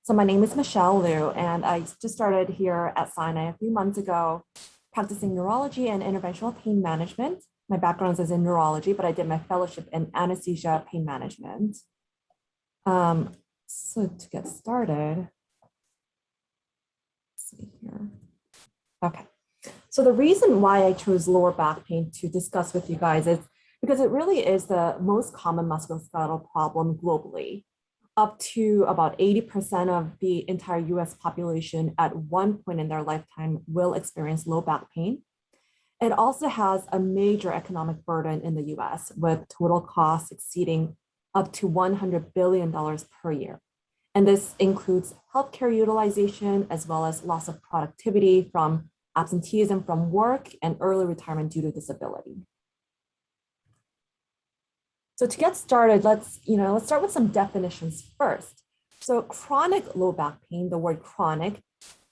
So my name is Michelle Liu, and I just started here at Sinai a few months ago, practicing neurology and interventional pain management. My background is in neurology, but I did my fellowship in anesthesia pain management. So to get started, let's see here. Okay. So the reason why I chose lower back pain to discuss with you guys is because it really is the most common musculoskeletal problem globally. Up to about 80% of the entire US population at one point in their lifetime will experience low back pain. It also has a major economic burden in the US, with total costs exceeding up to $100 billion per year. And this includes healthcare utilization, as well as loss of productivity from absenteeism from work and early retirement due to disability. So to get started, let's start with some definitions first. So chronic low back pain, the word chronic,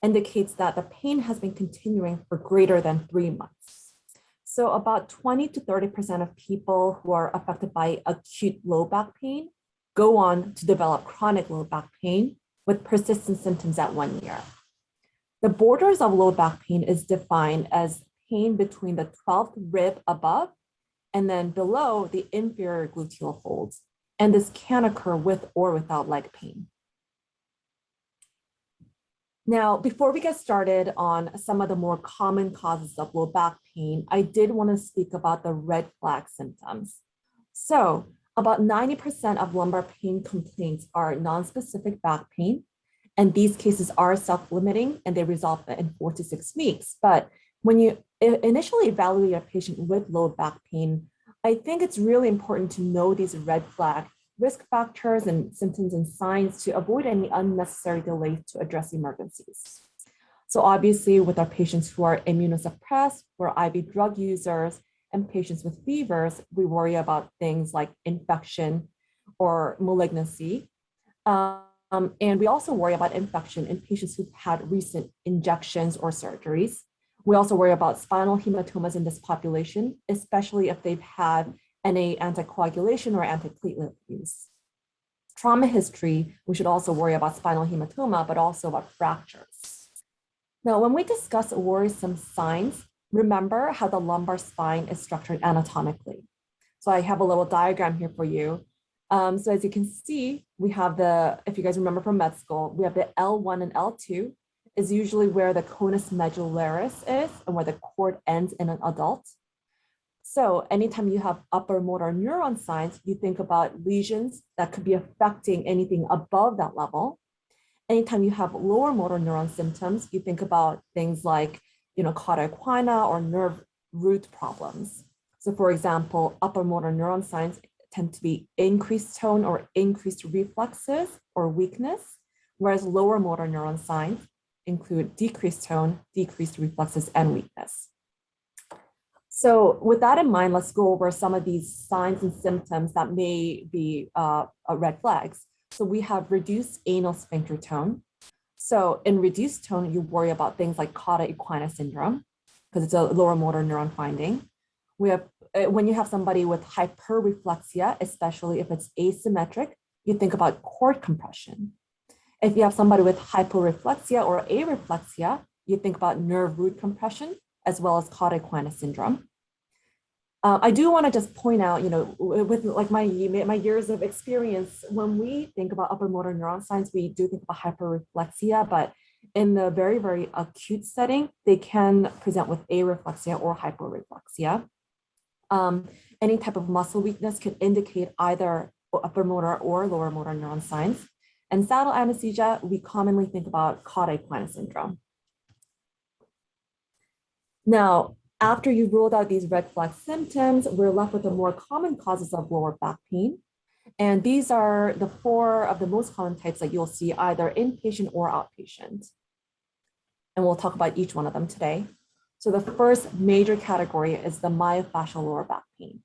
indicates that the pain has been continuing for greater than 3 months. So about 20 to 30% of people who are affected by acute low back pain go on to develop chronic low back pain with persistent symptoms at 1 year. The borders of low back pain is defined as pain between the 12th rib above and then below the inferior gluteal folds. And this can occur with or without leg pain. Now, before we get started on some of the more common causes of low back pain, I did want to speak about the red flag symptoms. So about 90% of lumbar pain complaints are nonspecific back pain. And these cases are self-limiting and they resolve in 4 to 6 weeks. But when you initially evaluate a patient with low back pain, I think it's really important to know these red flag risk factors and symptoms and signs to avoid any unnecessary delays to address emergencies. So obviously with our patients who are immunosuppressed, who are IV drug users, and patients with fevers, we worry about things like infection or malignancy. And we also worry about infection in patients who've had recent injections or surgeries. We also worry about spinal hematomas in this population, especially if they've had any anticoagulation or antiplatelet use. Trauma history, we should also worry about spinal hematoma, but also about fractures. Now, when we discuss worrisome signs, remember how the lumbar spine is structured anatomically. So I have a little diagram here for you. So as you can see, we have if you guys remember from med school, we have the L1 and L2 is usually where the conus medullaris is and where the cord ends in an adult. So anytime you have upper motor neuron signs, you think about lesions that could be affecting anything above that level. Anytime you have lower motor neuron symptoms, you think about things like, cauda equina or nerve root problems. So for example, upper motor neuron signs tend to be increased tone or increased reflexes or weakness, whereas lower motor neuron signs include decreased tone, decreased reflexes, and weakness. So with that in mind, let's go over some of these signs and symptoms that may be red flags. So we have reduced anal sphincter tone. So in reduced tone, you worry about things like cauda equina syndrome, because it's a lower motor neuron finding. We have, when you have somebody with hyperreflexia, especially if it's asymmetric, you think about cord compression. If you have somebody with hyporeflexia or areflexia, you think about nerve root compression, as well as cauda equina syndrome. I do want to just point out, with like my years of experience, when we think about upper motor neuron signs, we do think about hyperreflexia, but in the very, very acute setting, they can present with areflexia or hyporeflexia. Any type of muscle weakness can indicate either upper motor or lower motor neuron signs. And saddle anesthesia, we commonly think about cauda equina syndrome. Now, after you've ruled out these red flag symptoms, we're left with the more common causes of lower back pain. And these are the 4 of the most common types that you'll see either inpatient or outpatient. And we'll talk about each one of them today. So the first major category is the myofascial lower back pain.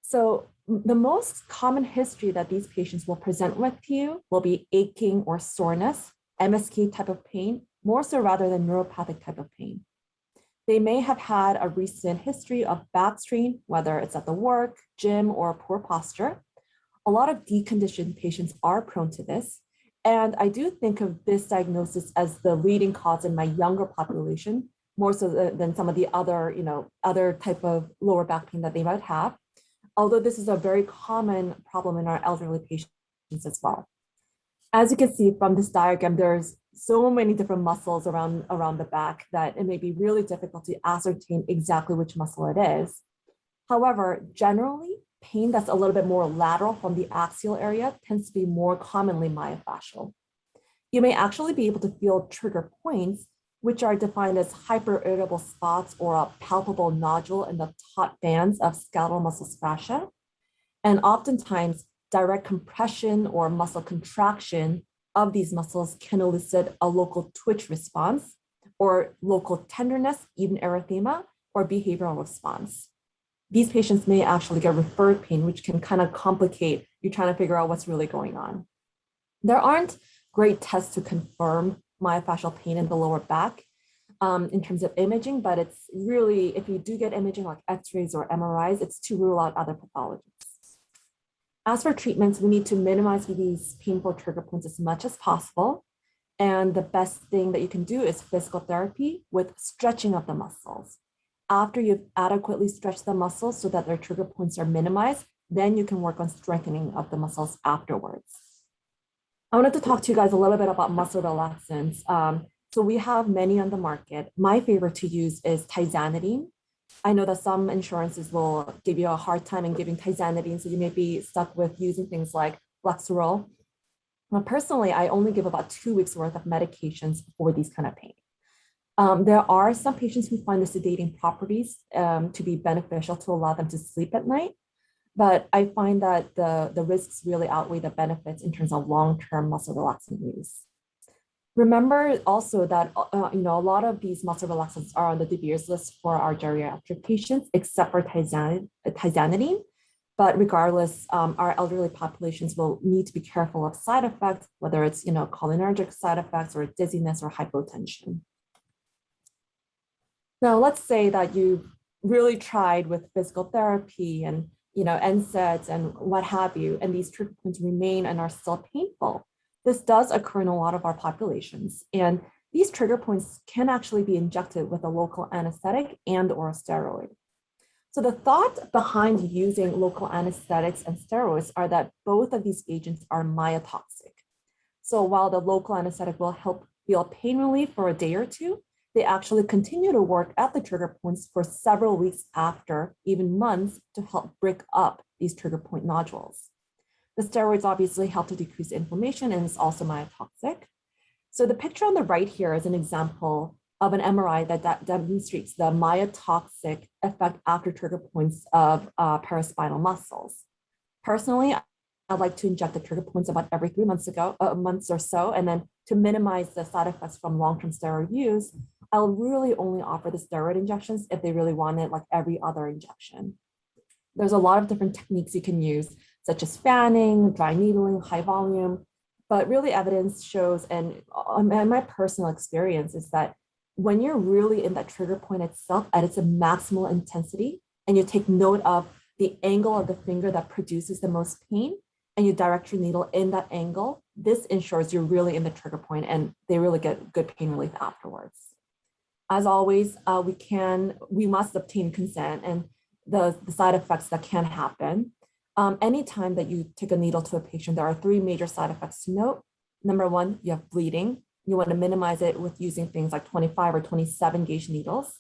So the most common history that these patients will present with you will be aching or soreness, MSK type of pain, more so rather than neuropathic type of pain. They may have had a recent history of back strain, whether it's at the work, gym, or poor posture. A lot of deconditioned patients are prone to this, And I do think of this diagnosis as the leading cause in my younger population, more so than some of the other, other type of lower back pain that they might have. Although this is a very common problem in our elderly patients as well. As you can see from this diagram, there's so many different muscles around the back that it may be really difficult to ascertain exactly which muscle it is. However, generally, pain that's a little bit more lateral from the axial area tends to be more commonly myofascial. You may actually be able to feel trigger points, which are defined as hyperirritable spots or a palpable nodule in the taut bands of skeletal muscles fascia. And oftentimes, direct compression or muscle contraction of these muscles can elicit a local twitch response or local tenderness, even erythema, or behavioral response. These patients may actually get referred pain, which can kind of complicate you trying to figure out what's really going on. There aren't great tests to confirm myofascial pain in the lower back in terms of imaging, but it's really, if you do get imaging like x-rays or MRIs, it's to rule out other pathologies. As for treatments, we need to minimize these painful trigger points as much as possible. And the best thing that you can do is physical therapy with stretching of the muscles. After you've adequately stretched the muscles so that their trigger points are minimized, then you can work on strengthening of the muscles afterwards. I wanted to talk to you guys a little bit about muscle relaxants. So we have many on the market. My favorite to use is tizanidine. I know that some insurances will give you a hard time in giving tizanidine, so you may be stuck with using things like Lexerol. Personally, I only give about 2 weeks worth of medications for these kind of pain. There are some patients who find the sedating properties to be beneficial to allow them to sleep at night, but I find that the risks really outweigh the benefits in terms of long-term muscle relaxant use. Remember also that a lot of these muscle relaxants are on the De Beers list for our geriatric patients, except for tizanidine. But regardless, our elderly populations will need to be careful of side effects, whether it's cholinergic side effects or dizziness or hypotension. Now, let's say that you really tried with physical therapy and Nsaids and what have you, and these trigger points remain and are still painful. This does occur in a lot of our populations, and these trigger points can actually be injected with a local anesthetic and or a steroid. So the thought behind using local anesthetics and steroids are that both of these agents are myotoxic. So while the local anesthetic will help feel pain relief for a day or two, they actually continue to work at the trigger points for several weeks after, even months, to help break up these trigger point nodules. The steroids obviously help to decrease inflammation and is also myotoxic. So the picture on the right here is an example of an MRI that demonstrates the myotoxic effect after trigger points of paraspinal muscles. Personally, I like to inject the trigger points about every 3 months or so, and then to minimize the side effects from long-term steroid use, I'll really only offer the steroid injections if they really want it like every other injection. There's a lot of different techniques you can use, such as fanning, dry needling, high volume, but really evidence shows, and my personal experience is that when you're really in that trigger point itself at its maximal intensity, and you take note of the angle of the finger that produces the most pain, and you direct your needle in that angle, this ensures you're really in the trigger point and they really get good pain relief afterwards. As always, we must obtain consent and the side effects that can happen. Anytime that you take a needle to a patient, there are 3 major side effects to note. Number 1, you have bleeding. You want to minimize it with using things like 25 or 27 gauge needles.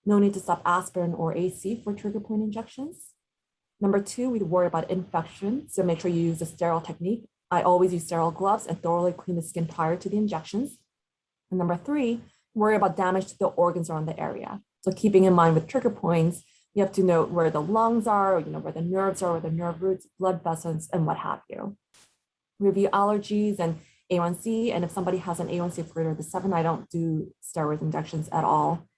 No need to stop aspirin or AC for trigger point injections. Number 2, we worry about infection, so make sure you use a sterile technique. I always use sterile gloves and thoroughly clean the skin prior to the injections. And number 3, worry about damage to the organs around the area. So keeping in mind with trigger points, you have to note where the lungs are, where the nerves are, where the nerve roots, blood vessels, and what have you. Review allergies and A1C, and if somebody has an A1C of greater than 7, I don't do steroid injections at all.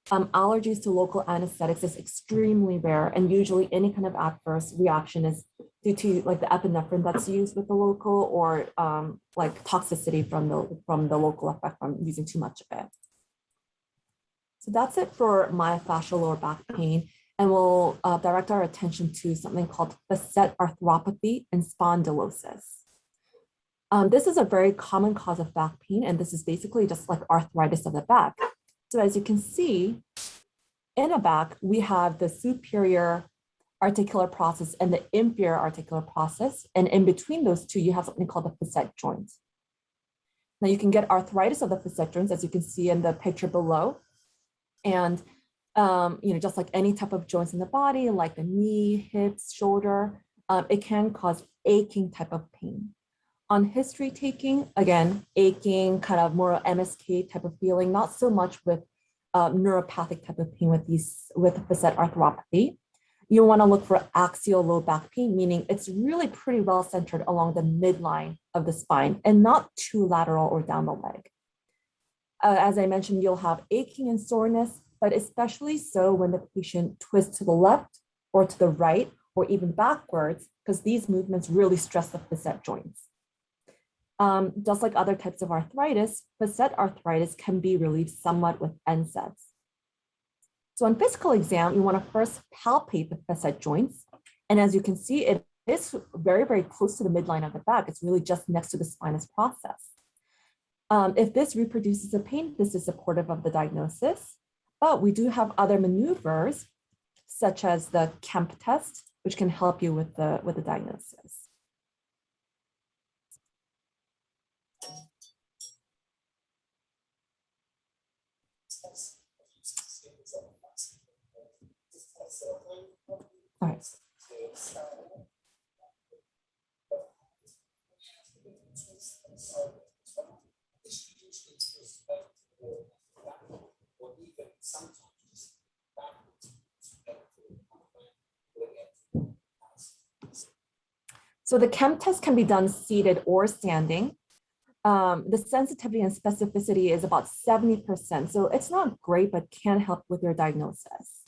Allergies to local anesthetics is extremely rare, and usually any kind of adverse reaction is due to like the epinephrine that's used with the local, or like toxicity from the local effect from using too much of it. So that's it for myofascial lower back pain, and we'll direct our attention to something called facet arthropathy and spondylosis. This is a very common cause of back pain, and this is basically just like arthritis of the back. So as you can see, in the back, we have the superior articular process and the inferior articular process. And in between those two, you have something called the facet joint. Now you can get arthritis of the facet joints, as you can see in the picture below. And just like any type of joints in the body, like the knee, hips, shoulder, it can cause aching type of pain. On history taking, again, aching, kind of more MSK type of feeling, not so much with neuropathic type of pain with facet arthropathy. You want to look for axial low back pain, meaning it's really pretty well centered along the midline of the spine and not too lateral or down the leg. As I mentioned, you'll have aching and soreness, but especially so when the patient twists to the left or to the right or even backwards, because these movements really stress the facet joints. Just like other types of arthritis, facet arthritis can be relieved somewhat with Nsaids. So on physical exam, you want to first palpate the facet joints. And as you can see, it is very, very close to the midline of the back. It's really just next to the spinous process. If this reproduces a pain, this is supportive of the diagnosis. But we do have other maneuvers, such as the Kemp test, which can help you with the diagnosis. All right. So the Kemp test can be done seated or standing. The sensitivity and specificity is about 70%. So it's not great, but can help with your diagnosis.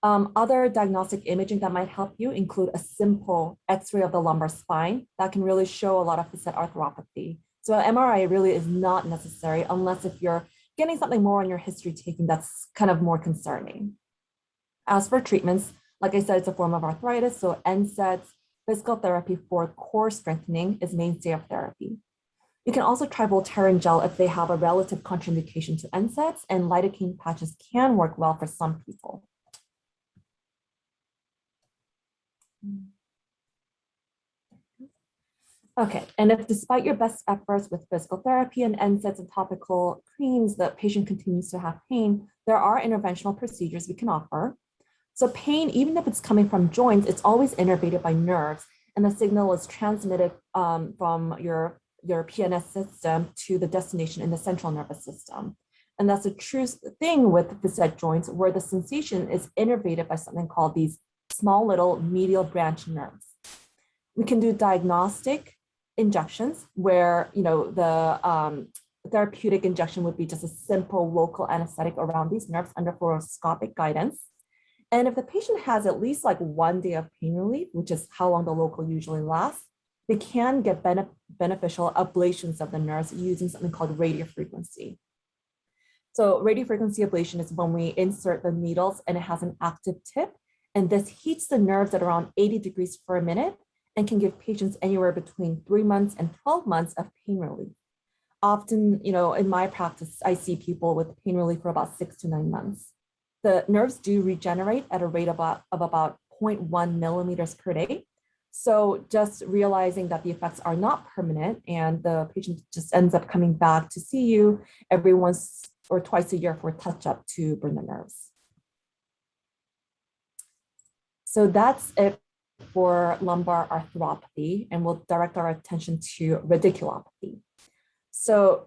Other diagnostic imaging that might help you include a simple X-ray of the lumbar spine that can really show a lot of facet arthropathy. So an MRI really is not necessary unless if you're getting something more on your history taking that's kind of more concerning. As for treatments, like I said, it's a form of arthritis. So Nsaids, physical therapy for core strengthening is mainstay of therapy. You can also try Voltaren gel if they have a relative contraindication to Nsaids, and lidocaine patches can work well for some people. Okay, and if despite your best efforts with physical therapy and Nsaids and topical creams, the patient continues to have pain, there are interventional procedures we can offer. So pain, even if it's coming from joints, it's always innervated by nerves, and the signal is transmitted from your PNS system to the destination in the central nervous system. And that's a true thing with facet joints, where the sensation is innervated by something called these small little medial branch nerves. We can do diagnostic injections where the therapeutic injection would be just a simple local anesthetic around these nerves under fluoroscopic guidance. And if the patient has at least like 1 day of pain relief, which is how long the local usually lasts, they can get beneficial ablations of the nerves using something called radiofrequency. So radiofrequency ablation is when we insert the needles and it has an active tip, and this heats the nerves at around 80 degrees per minute and can give patients anywhere between 3 months and 12 months of pain relief. Often, in my practice, I see people with pain relief for about 6 to 9 months. The nerves do regenerate at a rate of about 0.1 millimeters per day. So just realizing that the effects are not permanent and the patient just ends up coming back to see you every once or twice a year for a touch-up to burn the nerves. So that's it for lumbar arthropathy, and we'll direct our attention to radiculopathy. So,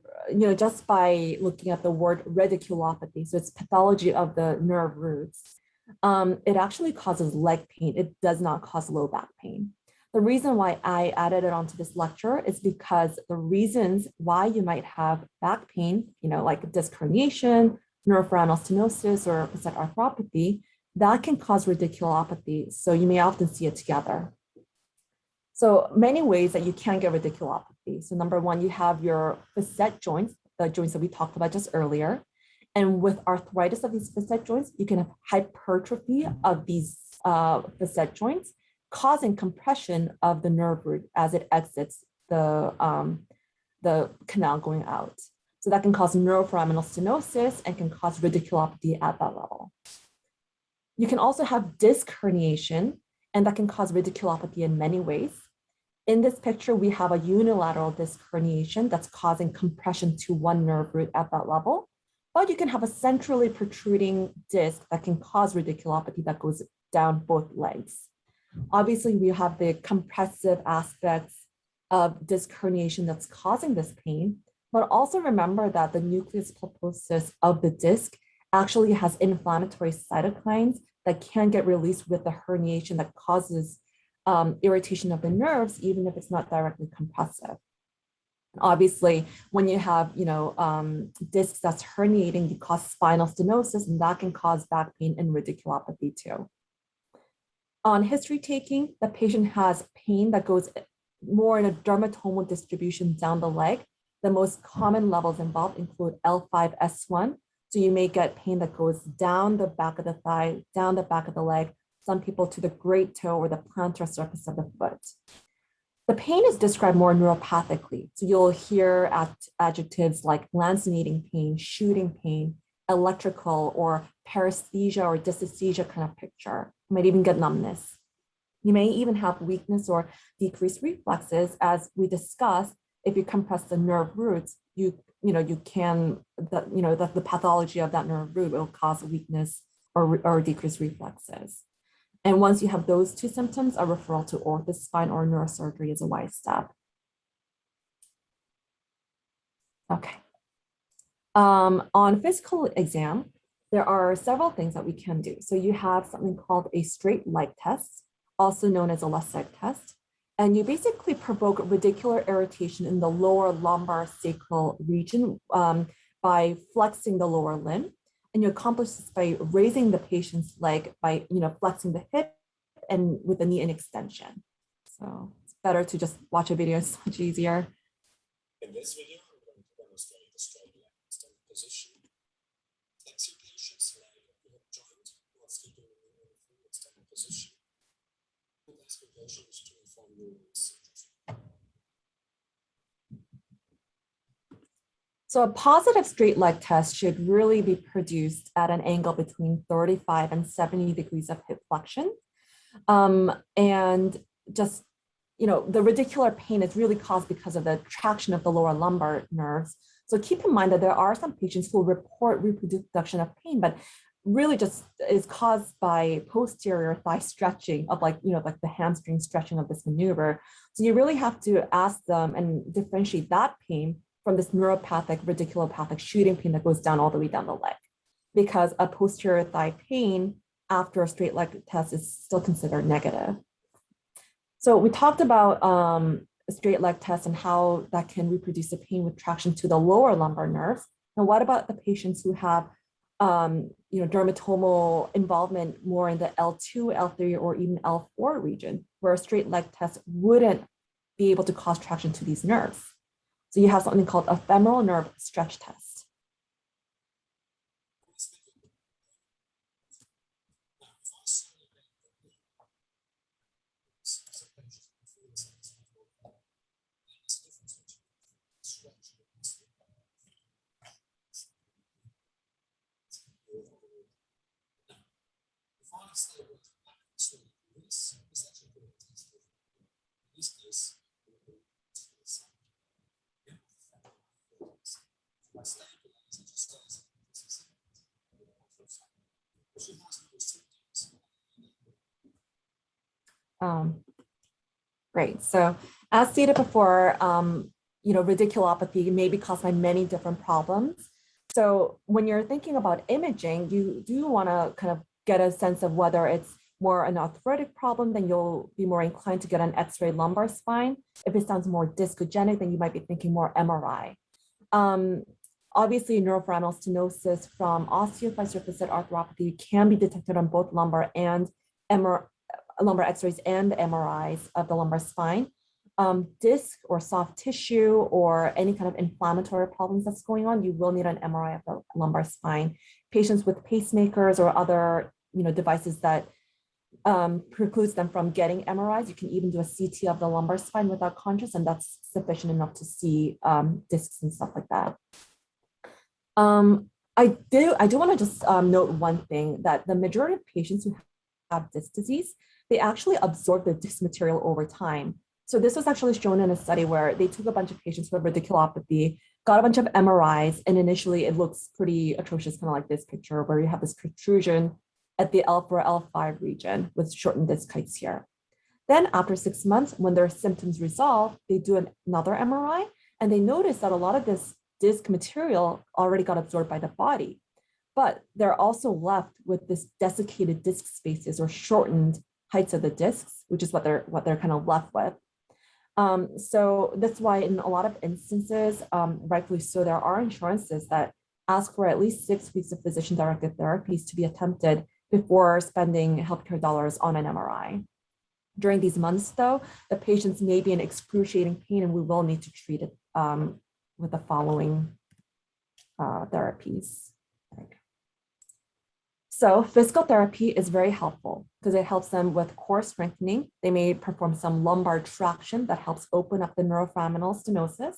just by looking at the word radiculopathy, so it's pathology of the nerve roots, it actually causes leg pain. It does not cause low back pain. The reason why I added it onto this lecture is because the reasons why you might have back pain, like disc herniation, neuroforaminal stenosis, or facet arthropathy, that can cause radiculopathy. So you may often see it together. So many ways that you can get radiculopathy. So number one, you have your facet joints, the joints that we talked about just earlier. And with arthritis of these facet joints, you can have hypertrophy of these facet joints, causing compression of the nerve root as it exits the canal going out. So that can cause neuroforaminal stenosis and can cause radiculopathy at that level. You can also have disc herniation, and that can cause radiculopathy in many ways. In this picture, we have a unilateral disc herniation that's causing compression to one nerve root at that level. But you can have a centrally protruding disc that can cause radiculopathy that goes down both legs. Obviously, we have the compressive aspects of disc herniation that's causing this pain, but also remember that the nucleus pulposus of the disc actually has inflammatory cytokines that can get released with the herniation that causes irritation of the nerves, even if it's not directly compressive. Obviously, when you have discs that's herniating, you cause spinal stenosis, and that can cause back pain and radiculopathy too. On history taking, the patient has pain that goes more in a dermatomal distribution down the leg. The most common levels involved include L5S1. So you may get pain that goes down the back of the thigh, down the back of the leg, some people to the great toe or the plantar surface of the foot. The pain is described more neuropathically. So you'll hear adjectives like lancinating pain, shooting pain, electrical, or paresthesia or dysesthesia kind of picture. You might even get numbness. You may even have weakness or decreased reflexes. As we discussed, if you compress the nerve roots, the pathology of that nerve root will cause weakness or decreased reflexes. And once you have those two symptoms, a referral to ortho spine or neurosurgery is a wise step. Okay. On physical exam, there are several things that we can do. So you have something called a straight leg test, also known as a Nsaids test. And you basically provoke radicular irritation in the lower lumbar sacral region by flexing the lower limb. And you accomplish this by raising the patient's leg by flexing the hip and with the knee in extension. So it's better to just watch a video, it's much easier. In this video, I'm going to demonstrate the straight leg extended position. Flex your patient's leg joint while keeping it in a full extended position. And ask your patients to inform you of this. So a positive straight leg test should really be produced at an angle between 35 and 70 degrees of hip flexion. And just, the radicular pain is really caused because of the traction of the lower lumbar nerves. So keep in mind that there are some patients who report reproduction of pain, but really just is caused by posterior thigh stretching of like the hamstring stretching of this maneuver. So you really have to ask them and differentiate that pain from this neuropathic, radiculopathic shooting pain that goes down all the way down the leg, because a posterior thigh pain after a straight leg test is still considered negative. So we talked about a straight leg test and how that can reproduce the pain with traction to the lower lumbar nerves. Now, what about the patients who have dermatomal involvement more in the L2, L3, or even L4 region, where a straight leg test wouldn't be able to cause traction to these nerves? So you have something called a femoral nerve stretch test. Great. So as stated before, radiculopathy may be caused by many different problems. So when you're thinking about imaging, you do want to kind of get a sense of whether it's more an arthritic problem, then you'll be more inclined to get an X-ray lumbar spine. If it sounds more discogenic, then you might be thinking more MRI. Obviously, neuroforaminal stenosis from osteophyte arthropathy can be detected on both lumbar X-rays and MRIs of the lumbar spine. Disc or soft tissue or any kind of inflammatory problems that's going on, you will need an MRI of the lumbar spine. Patients with pacemakers or other devices that precludes them from getting MRIs. You can even do a CT of the lumbar spine without contrast, and that's sufficient enough to see discs and stuff like that. I do want to just note one thing, that the majority of patients who have disc disease, they actually absorb the disc material over time. So this was actually shown in a study where they took a bunch of patients with radiculopathy, got a bunch of MRIs, and initially it looks pretty atrocious, kind of like this picture where you have this protrusion at the L4, L5 region with shortened disc heights here. Then after 6 months, when their symptoms resolve, they do another MRI, and they notice that a lot of this disc material already got absorbed by the body, but they're also left with this desiccated disc spaces or shortened heights of the discs, which is what they're kind of left with. So that's why in a lot of instances, rightfully so, there are insurances that ask for at least 6 weeks of physician-directed therapies to be attempted before spending healthcare dollars on an MRI. During these months, though, the patients may be in excruciating pain, and we will need to treat it with the following therapies. So physical therapy is very helpful because it helps them with core strengthening. They may perform some lumbar traction that helps open up the neuroforaminal stenosis,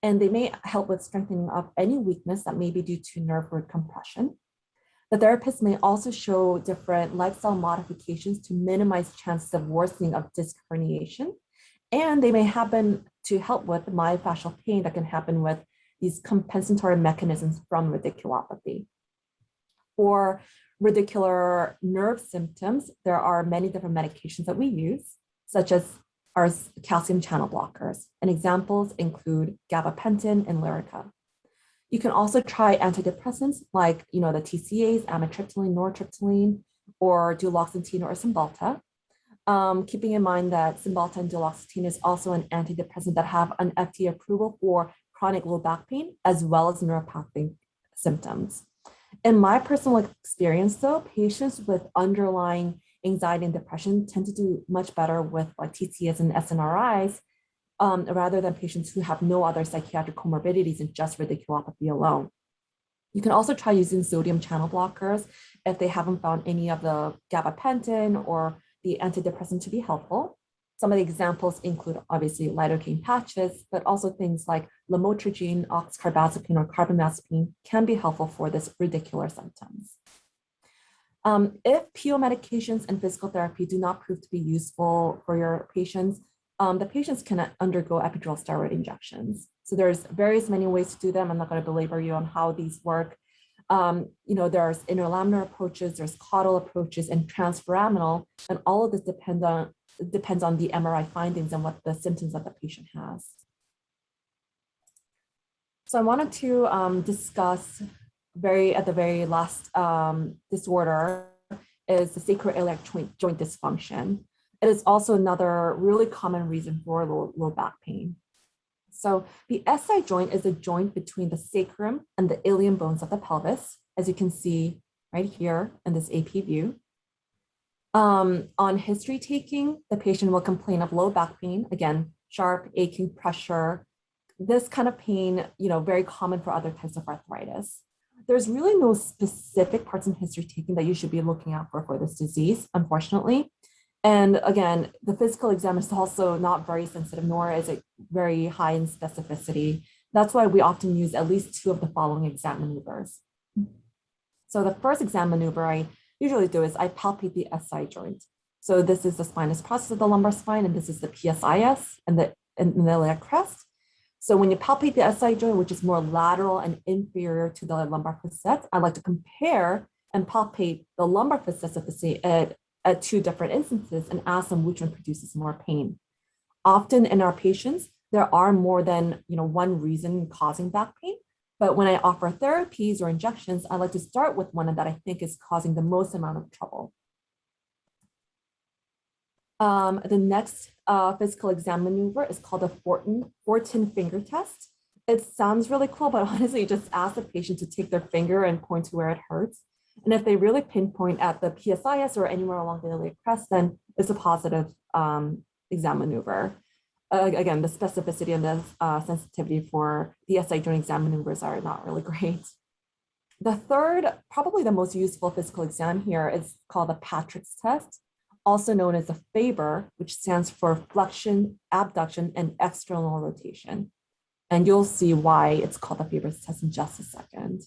and they may help with strengthening of any weakness that may be due to nerve root compression. The therapist may also show different lifestyle modifications to minimize chances of worsening of disc herniation, and they may happen to help with myofascial pain that can happen with these compensatory mechanisms from radiculopathy. For radicular nerve symptoms, there are many different medications that we use, such as our calcium channel blockers, and examples include gabapentin and Lyrica. You can also try antidepressants like the TCAs, amitriptyline, nortriptyline, or duloxetine or Cymbalta. Keeping in mind that Cymbalta and duloxetine is also an antidepressant that have an FDA approval for chronic low back pain as well as neuropathic symptoms. In my personal experience, though, patients with underlying anxiety and depression tend to do much better with like TCAs and SNRIs rather than patients who have no other psychiatric comorbidities and just radiculopathy alone. You can also try using sodium channel blockers if they haven't found any of the gabapentin or the antidepressant to be helpful. Some of the examples include obviously lidocaine patches, but also things like lamotrigine, oxcarbazepine, or carbamazepine can be helpful for this radicular symptoms. If PO medications and physical therapy do not prove to be useful for your patients, the patients can undergo epidural steroid injections. So there's various many ways to do them. I'm not going to belabor you on how these work. There's interlaminar approaches, there's caudal approaches, and transforaminal, and all of this depends on the MRI findings and what the symptoms that the patient has. So I wanted to discuss at the very last disorder is the sacroiliac joint dysfunction. It is also another really common reason for low back pain. So the SI joint is a joint between the sacrum and the ilium bones of the pelvis, as you can see right here in this AP view. On history taking, the patient will complain of low back pain, again, sharp, aching, pressure. This kind of pain, very common for other types of arthritis. There's really no specific parts in history taking that you should be looking out for this disease, unfortunately. And again, the physical exam is also not very sensitive, nor is it very high in specificity. That's why we often use at least 2 of the following exam maneuvers. So the first exam maneuver I usually do is I palpate the SI joint. So this is the spinous process of the lumbar spine, and this is the PSIS and the iliac crest. So when you palpate the SI joint, which is more lateral and inferior to the lumbar facet, I like to compare and palpate the lumbar facets at 2 different instances and ask them which one produces more pain. Often in our patients, there are more than one reason causing back pain, but when I offer therapies or injections, I like to start with one that I think is causing the most amount of trouble. The next physical exam maneuver is called a Fortin finger test. It sounds really cool, but honestly, you just ask the patient to take their finger and point to where it hurts. And if they really pinpoint at the PSIS or anywhere along the iliac crest, then it's a positive exam maneuver. Again, the specificity and the sensitivity for the SI joint exam maneuvers are not really great. The third, probably the most useful physical exam here is called the Patrick's test, also known as the Faber, which stands for flexion, abduction, and external rotation. And you'll see why it's called the Faber's test in just a second.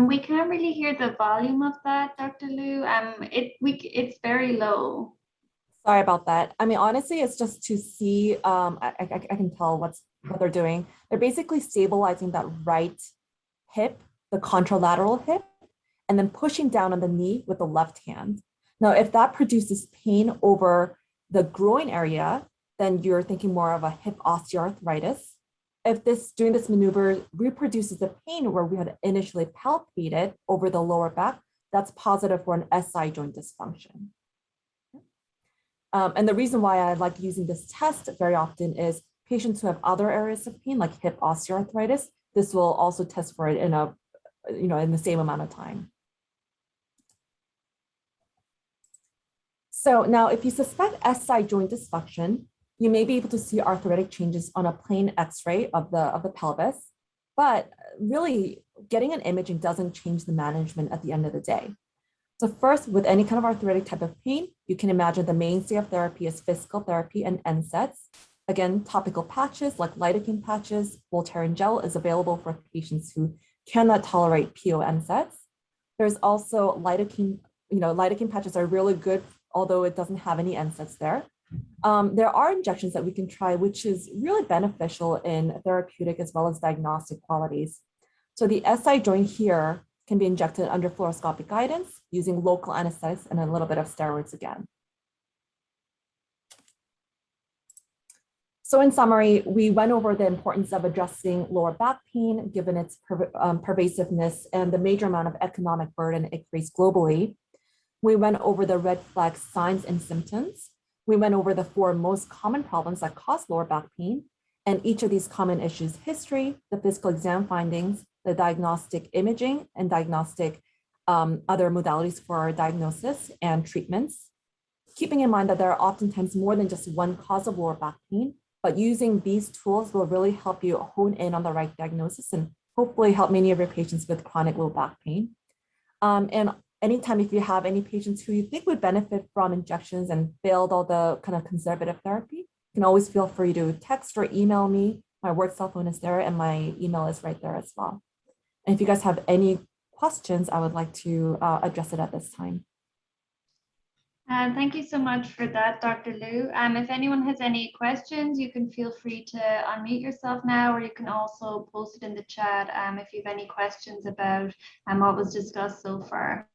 We can't really hear the volume of that, Dr. Liu. It's very low. Sorry about that. I mean, honestly, it's just to see, I can tell what they're doing. They're basically stabilizing that right hip, the contralateral hip, and then pushing down on the knee with the left hand. Now, if that produces pain over the groin area, then you're thinking more of a hip osteoarthritis. If doing this maneuver reproduces the pain where we had initially palpated over the lower back, that's positive for an SI joint dysfunction. And the reason why I like using this test very often is patients who have other areas of pain, like hip osteoarthritis, this will also test for it in the same amount of time. So now if you suspect SI joint dysfunction, you may be able to see arthritic changes on a plain X-ray of the pelvis, but really getting an imaging doesn't change the management at the end of the day. So first, with any kind of arthritic type of pain, you can imagine the mainstay of therapy is physical therapy and Nsaids. Again, topical patches like lidocaine patches, Voltaren gel is available for patients who cannot tolerate PO Nsaids. There's also lidocaine, lidocaine patches are really good, although it doesn't have any Nsaids there. There are injections that we can try, which is really beneficial in therapeutic as well as diagnostic qualities. So the SI joint here can be injected under fluoroscopic guidance using local anesthetics and a little bit of steroids again. So in summary, we went over the importance of addressing lower back pain, given its pervasiveness and the major amount of economic burden it creates globally. We went over the red flag signs and symptoms. We went over the 4 most common problems that cause lower back pain, and each of these common issues: history, the physical exam findings, the diagnostic imaging, and diagnostic other modalities for diagnosis and treatments. Keeping in mind that there are oftentimes more than just one cause of lower back pain, but using these tools will really help you hone in on the right diagnosis and hopefully help many of your patients with chronic low back pain. And anytime if you have any patients who you think would benefit from injections and failed all the kind of conservative therapy, you can always feel free to text or email me. My work cell phone is there and my email is right there as well. And if you guys have any questions, I would like to address it at this time. Thank you so much for that, Dr. Liu. If anyone has any questions, you can feel free to unmute yourself now, or you can also post it in the chat if you have any questions about what was discussed so far.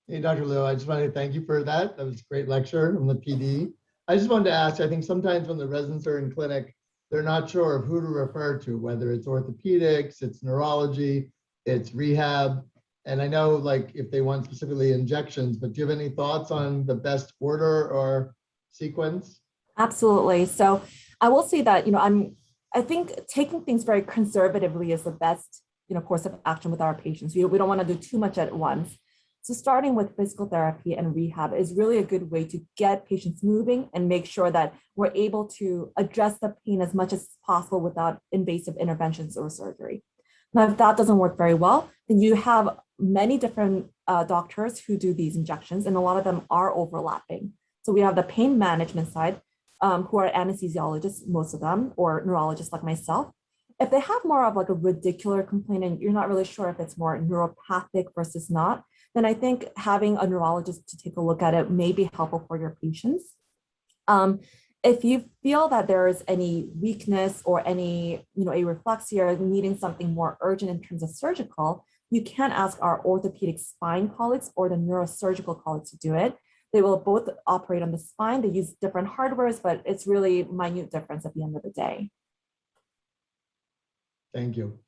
Hey, Dr. Liu, I just wanted to thank you for that. That was a great lecture on the PD. I just wanted to ask, I think sometimes when the residents are in clinic, they're not sure of who to refer to, whether it's orthopedics, it's neurology, it's rehab. And I know like if they want specifically injections, but do you have any thoughts on the best order or sequence? Absolutely. So I will say that, I think taking things very conservatively is the best, course of action with our patients. We don't want to do too much at once. So starting with physical therapy and rehab is really a good way to get patients moving and make sure that we're able to address the pain as much as possible without invasive interventions or surgery. Now, if that doesn't work very well, then you have many different doctors who do these injections, and a lot of them are overlapping. So we have the pain management side, who are anesthesiologists, most of them, or neurologists like myself. If they have more of like a radicular complaint and you're not really sure if it's more neuropathic versus not, then I think having a neurologist to take a look at it may be helpful for your patients. If you feel that there is any weakness or any, areflexia needing something more urgent in terms of surgical, you can ask our orthopedic spine colleagues or the neurosurgical colleagues to do it. They will both operate on the spine. They use different hardwares, but it's really minute difference at the end of the day. Thank you.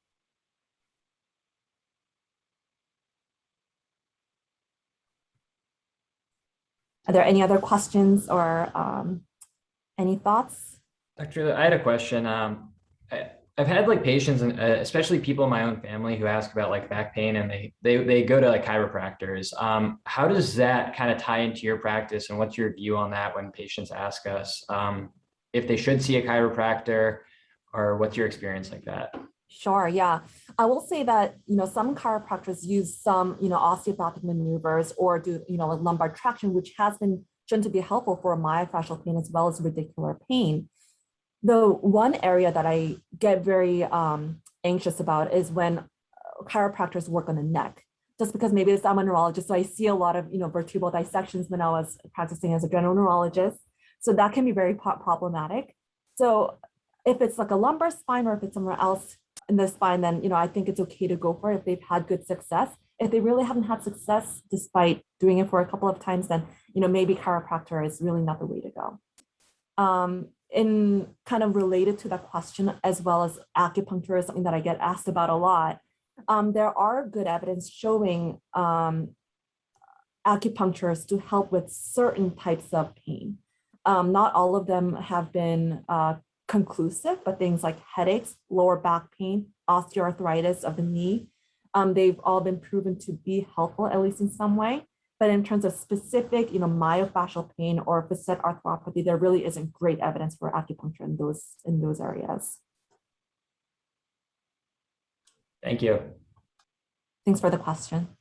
Are there any other questions or any thoughts? Dr. I had a question. I've had like patients and especially people in my own family who ask about like back pain, and they go to like chiropractors. How does that kind of tie into your practice, and what's your view on that when patients ask us if they should see a chiropractor, or what's your experience like that? Sure, yeah. I will say that, some chiropractors use some, osteopathic maneuvers or do, like lumbar traction, which has been shown to be helpful for myofascial pain as well as radicular pain. The one area that I get very anxious about is when chiropractors work on the neck, just because maybe I'm a neurologist, so I see a lot of, vertebral dissections when I was practicing as a general neurologist. So that can be very problematic. So if it's like a lumbar spine or if it's somewhere else in the spine, then, I think it's okay to go for it if they've had good success. If they really haven't had success despite doing it for a couple of times, then, maybe chiropractor is really not the way to go. In kind of related to that question, as well as acupuncture is something that I get asked about a lot. There are good evidence showing acupuncturists to help with certain types of pain. Not all of them have been conclusive, but things like headaches, lower back pain, osteoarthritis of the knee, they've all been proven to be helpful, at least in some way. But in terms of specific, myofascial pain or facet arthropathy, there really isn't great evidence for acupuncture in those areas. Thank you. Thanks for the question.